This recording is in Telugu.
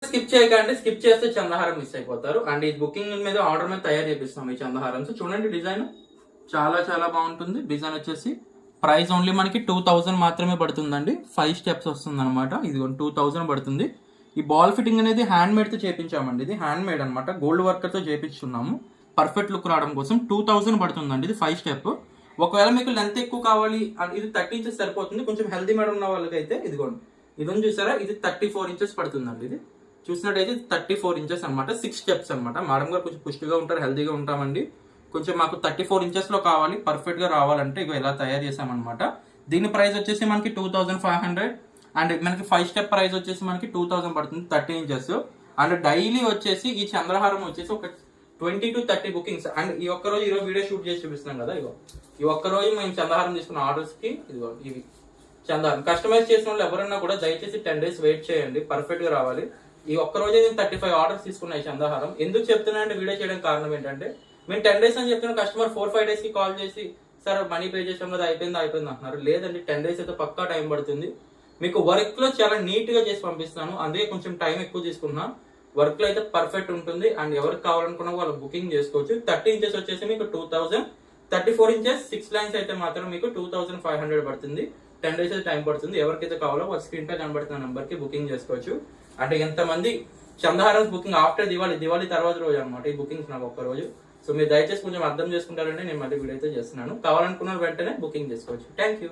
స్కిప్ చేయకండి, స్కిప్ చేస్తే చందహారం మిస్ అయిపోతారు. అండ్ ఈ బుకింగ్ మీద ఆర్డర్ మీద తయారు చేపిస్తాం ఈ చందహారం. సో చూడండి డిజైన్ చాలా చాలా బాగుంటుంది. డిజైన్ వచ్చేసి ప్రైస్ ఓన్లీ మనకి 2000 మాత్రమే పడుతుందండి. 5 స్టెప్స్ వస్తుంది అనమాట. ఇది 2000 పడుతుంది. ఈ బాల్ ఫిట్టింగ్ అనేది హ్యాండ్ మేడ్ తో చేపించామండి. ఇది హ్యాండ్ మేడ్ అనమాట, గోల్డ్ వర్కర్ తో చేపించుకున్నాము. పర్ఫెక్ట్ లుక్ రావడం కోసం 2000 పడుతుందండి. ఇది 5 స్టెప్. ఒకవేళ మీకు లెంత్ ఎక్కువ కావాలి, ఇది 30 ఇంచెస్ సరిపోతుంది. కొంచెం హెల్దీ మేడం ఉన్న వాళ్ళకి అయితే ఇదిగోండి, ఇదని చూసారా, ఇది 34 ఇంచెస్ పడుతుందండి. ఇది చూసినట్టయితే 34 ఇంచెస్ అనమాట. 6 స్టెప్స్ అనమాట. మేడం గారు కొంచెం పుష్టిగా ఉంటారు, హెల్దీగా ఉంటామండి. కొంచెం మాకు 34 ఇంచెస్ లో కావాలి, పర్ఫెక్ట్ గా రావాలంటే ఇక ఇలా తయారు చేసామన్నమాట. దీని ప్రైస్ వచ్చేసి మనకి 2500. అండ్ మనకి 5 స్టెప్ ప్రైస్ వచ్చేసి మనకి 2000 పడుతుంది, 30 ఇంచెస్. అండ్ డైలీ వచ్చేసి ఈ చంద్రహారం వచ్చేసి ఒక 20 to 30 బుకింగ్స్. అండ్ ఈ ఒక్క రోజు ఈరోజు వీడియో షూట్ చేసి చూపిస్తున్నాం కదా, ఇగో ఈ ఒక్క రోజు మేము చంద్రహారం తీసుకున్న ఆర్డర్స్ కి ఇదిగో ఇవి చంద్రహారం కస్టమైజ్ చేసిన వాళ్ళు ఎవరైనా కూడా దయచేసి 10 days వెయిట్ చేయండి, పర్ఫెక్ట్ గా రావాలి. ఈ ఒక్క రోజే నేను 35 ఆర్డర్స్ తీసుకున్నాయి చంద్రహారం. ఎందుకు చెప్తున్నా అంటే వీడియో చేయడానికి కారణం ఏంటంటే, మేము 10 days అని చెప్తున్న కస్టమర్ 4-5 days కి కాల్ చేసి సార్ మనీ పే చేసాం కదా అయిపోయింది అంటున్నారు. లేదండి, 10 days అయితే పక్కా టైం పడుతుంది. మీకు వర్క్ లో చాలా నీట్ గా చేసి పంపిస్తాను, అందుకే కొంచెం టైం ఎక్కువ తీసుకున్నా. వర్క్ లో అయితే పర్ఫెక్ట్ ఉంటుంది. అండ్ ఎవరికి కావాలనుకున్నా వాళ్ళు బుకింగ్ చేసుకోవచ్చు. 30 ఇంచెస్ వచ్చేసి మీకు 2000, 34 ఇంచెస్ 6 లైన్స్ అయితే మాత్రం మీకు 2500 పడుతుంది. 10 days అయితే టైం పడుతుంది. ఎవరికైతే కావాలో వాళ్ళ స్క్రీన్ పై కనబడుతున్న నంబర్ కి బుకింగ్ చేసుకోవచ్చు. అంటే ఎంతమంది చందహారం బుకింగ్ ఆఫ్టర్ దివాళీ తర్వాత రోజు అనమాట ఈ బుకింగ్స్ నాకు ఒక్క రోజు. సో మీరు దయచేసి కొంచెం అర్థం చేసుకుంటారంటే నేను మళ్ళీ వీడియో అయితే చేస్తున్నాను. కావాలనుకున్న వెంటనే బుకింగ్ చేసుకోవచ్చు. Thank you.